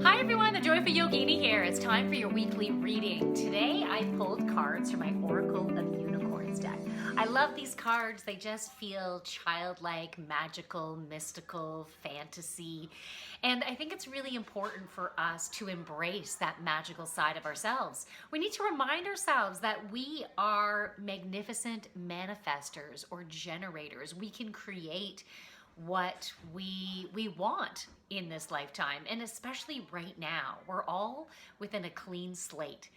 Hi everyone, the Joyful Yogini here. It's time for your weekly reading. Today I pulled cards from my Oracle of Unicorns deck. I love these cards. They just feel childlike, magical, mystical, fantasy. And I think it's really important for us to embrace that magical side of ourselves. We need to remind ourselves that we are magnificent manifestors or generators. We can create what we want in this lifetime, and especially right now. We're all within a clean slate.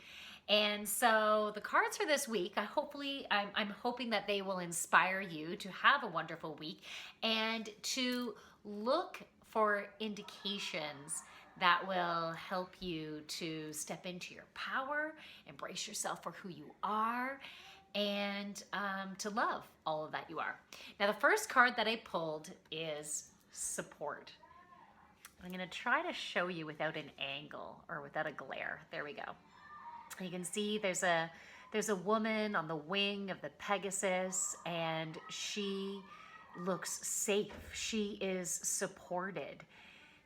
And so the cards for this week, I'm hoping that they will inspire you to have a wonderful week and to look for indications that will help you to step into your power, embrace yourself for who you are, and to love all of that you are. Now, the first card that I pulled is support. I'm going to try to show you without an angle or without a glare. There we go. You can see there's a woman on the wing of the Pegasus, and she looks safe. She is supported.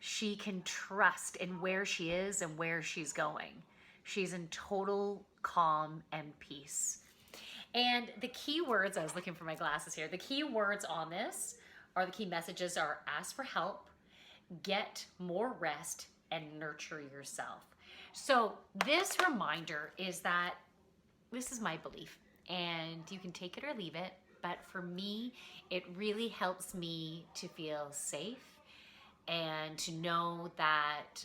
She can trust in where she is and where she's going. She's in total calm and peace. And the key words, I was looking for my glasses here, the key words on this are, the key messages are: ask for help, get more rest, and nurture yourself. So this reminder is that this is my belief, and you can take it or leave it, but for me, it really helps me to feel safe and to know that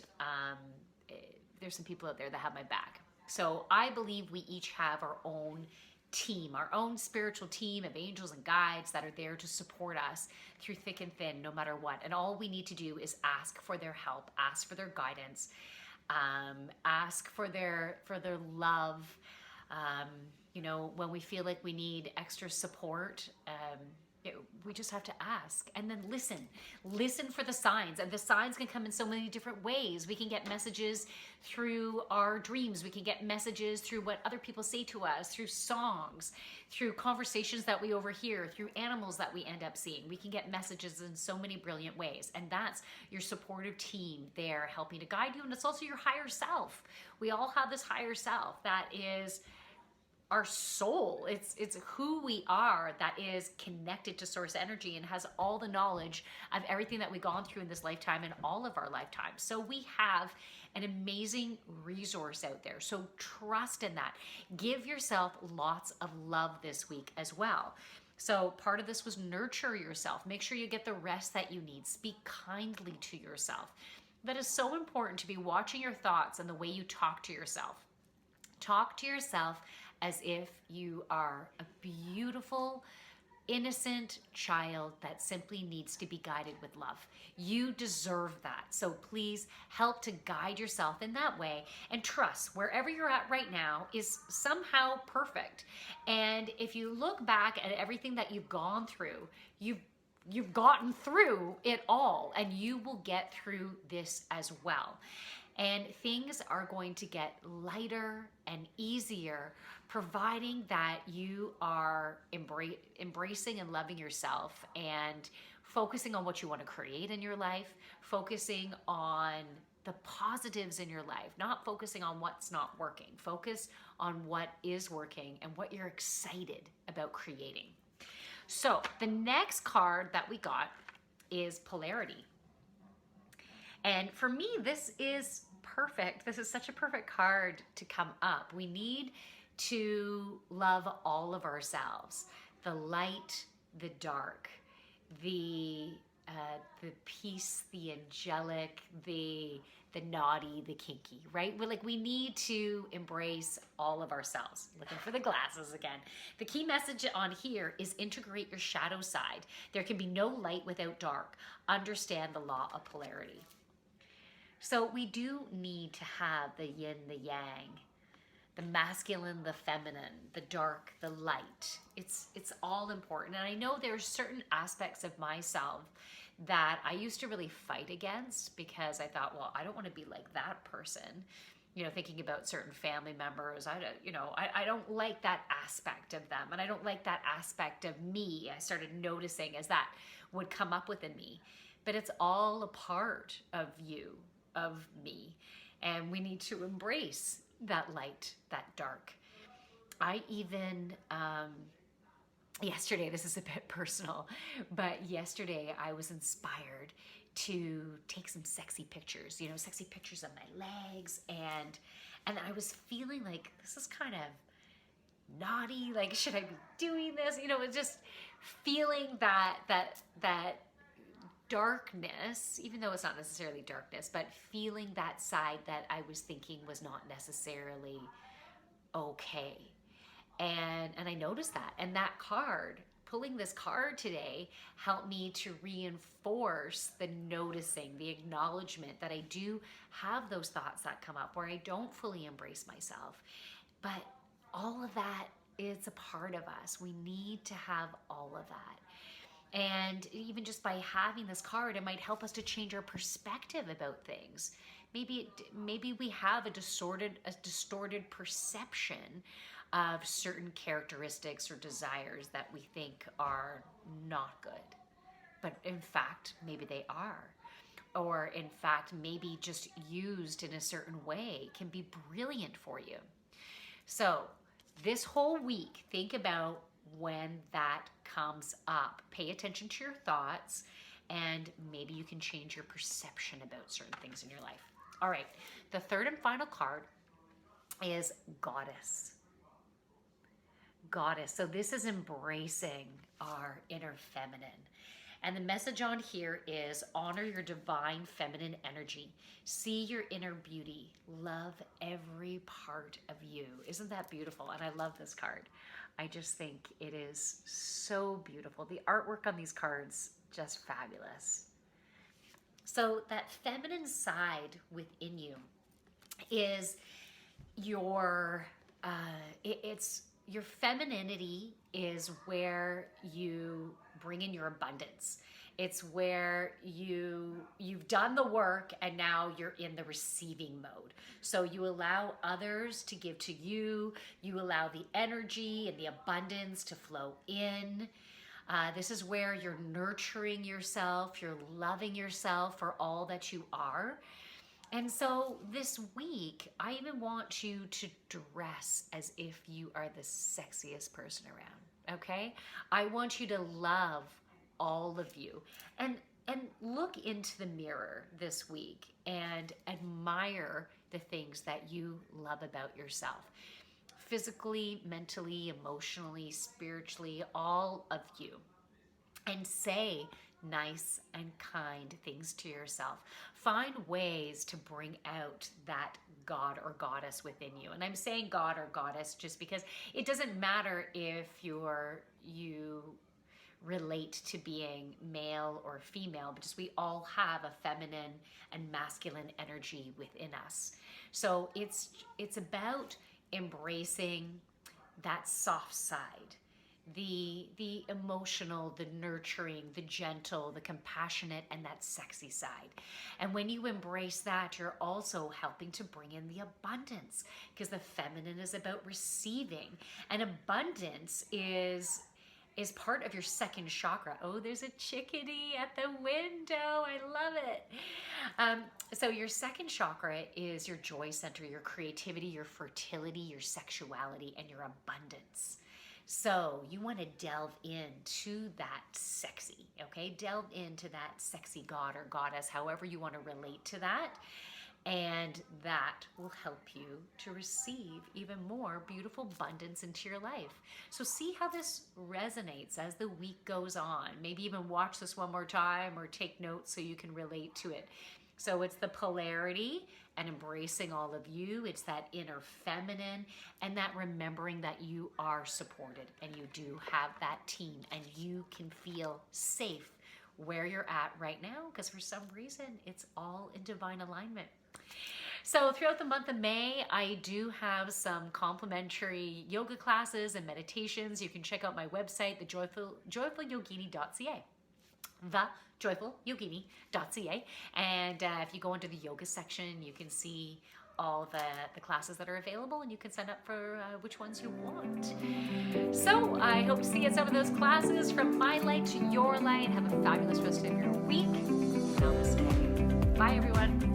there's some people out there that have my back. So I believe we each have our own team, our own spiritual team of angels and guides that are there to support us through thick and thin, no matter what. And all we need to do is ask for their help, ask for their guidance, ask for their love. When we feel like we need extra support, we just have to ask, and then listen for the signs. And the signs can come in so many different ways. We can get messages through our dreams. We can get messages through what other people say to us, through songs, through conversations that we overhear, through animals that we end up seeing. We can get messages in so many brilliant ways. And that's your supportive team there helping to guide you. And it's also your higher self. We all have this higher self that is our soul. It's who we are, that is connected to source energy and has all the knowledge of everything that we've gone through in this lifetime and all of our lifetimes. So we have an amazing resource out there. So trust in that. Give yourself lots of love this week as well. So part of this was nurture yourself. Make sure you get the rest that you need. Speak kindly to yourself. That is so important, to be watching your thoughts and the way you talk to yourself. Talk to yourself as if you are a beautiful, innocent child that simply needs to be guided with love. You deserve that. So please help to guide yourself in that way, and trust wherever you're at right now is somehow perfect. And if you look back at everything that you've gone through, you've gotten through it all, and you will get through this as well. And things are going to get lighter and easier, providing that you are embracing and loving yourself and focusing on what you want to create in your life, focusing on the positives in your life, not focusing on what's not working. Focus on what is working and what you're excited about creating. So the next card that we got is Polarity. And for me, this is perfect. This is such a perfect card to come up. We need to love all of ourselves: the light, the dark, the peace, the angelic, the naughty, the kinky, right? We need to embrace all of ourselves. Looking for the glasses again. The key message on here is integrate your shadow side. There can be no light without dark. Understand the law of polarity. So we do need to have the yin, the yang, the masculine, the feminine, the dark, the light. It's all important. And I know there's certain aspects of myself that I used to really fight against, because I thought, well, I don't want to be like that person. Thinking about certain family members, I don't like that aspect of them, and I don't like that aspect of me. I started noticing as that would come up within me. But it's all a part of you. of me, and we need to embrace that light, that dark. I even, yesterday, this is a bit personal, but yesterday I was inspired to take some sexy pictures, sexy pictures of my legs, and I was feeling like this is kind of naughty, like should I be doing this? It's just feeling that darkness, even though it's not necessarily darkness, but feeling that side that I was thinking was not necessarily okay. And I noticed that. And that card, pulling this card today, helped me to reinforce the noticing, the acknowledgement that I do have those thoughts that come up where I don't fully embrace myself. But all of that is a part of us. We need to have all of that. And even just by having this card, it might help us to change our perspective about things. Maybe we have a distorted perception of certain characteristics or desires that we think are not good. But in fact, maybe they are. Or in fact, maybe just used in a certain way can be brilliant for you. So this whole week, think about when that comes up. Pay attention to your thoughts, and maybe you can change your perception about certain things in your life. All right, the third and final card is Goddess. Goddess. So this is embracing our inner feminine. And the message on here is honor your divine feminine energy. See your inner beauty. Love every part of you. Isn't that beautiful? And I love this card. I just think it is so beautiful. The artwork on these cards, just fabulous. So that feminine side within you is your femininity is where you bring in your abundance. It's where you've done the work and now you're in the receiving mode. So you allow others to give to you. You allow the energy and the abundance to flow in. This is where you're nurturing yourself. You're loving yourself for all that you are. And so this week, I even want you to dress as if you are the sexiest person around, okay? I want you to love all of you and look into the mirror this week and admire the things that you love about yourself. Physically, mentally, emotionally, spiritually, all of you. And say nice and kind things to yourself. Find ways to bring out that God or goddess within you. And I'm saying God or goddess just because it doesn't matter if you relate to being male or female, but just we all have a feminine and masculine energy within us. So it's about embracing that soft side. The emotional, the nurturing, the gentle, the compassionate, and that sexy side. And when you embrace that, you're also helping to bring in the abundance, because the feminine is about receiving. And abundance is part of your second chakra. Oh, there's a chickadee at the window. I love it. So your second chakra is your joy center, your creativity, your fertility, your sexuality, and your abundance. So you want to delve into that sexy, okay? Delve into that sexy god or goddess, however you want to relate to that. And that will help you to receive even more beautiful abundance into your life. So see how this resonates as the week goes on. Maybe even watch this one more time or take notes so you can relate to it. So it's the polarity and embracing all of you. It's that inner feminine and that remembering that you are supported and you do have that team and you can feel safe where you're at right now, because for some reason it's all in divine alignment. So throughout the month of May, I do have some complimentary yoga classes and meditations. You can check out my website, thejoyfulyogini.ca. thejoyfulyogini.ca. And if you go into the yoga section, you can see all the classes that are available, and you can sign up for which ones you want. So I hope to see you at some of those classes. From my light to your light, have a fabulous rest of your week. Namaste. Bye, everyone.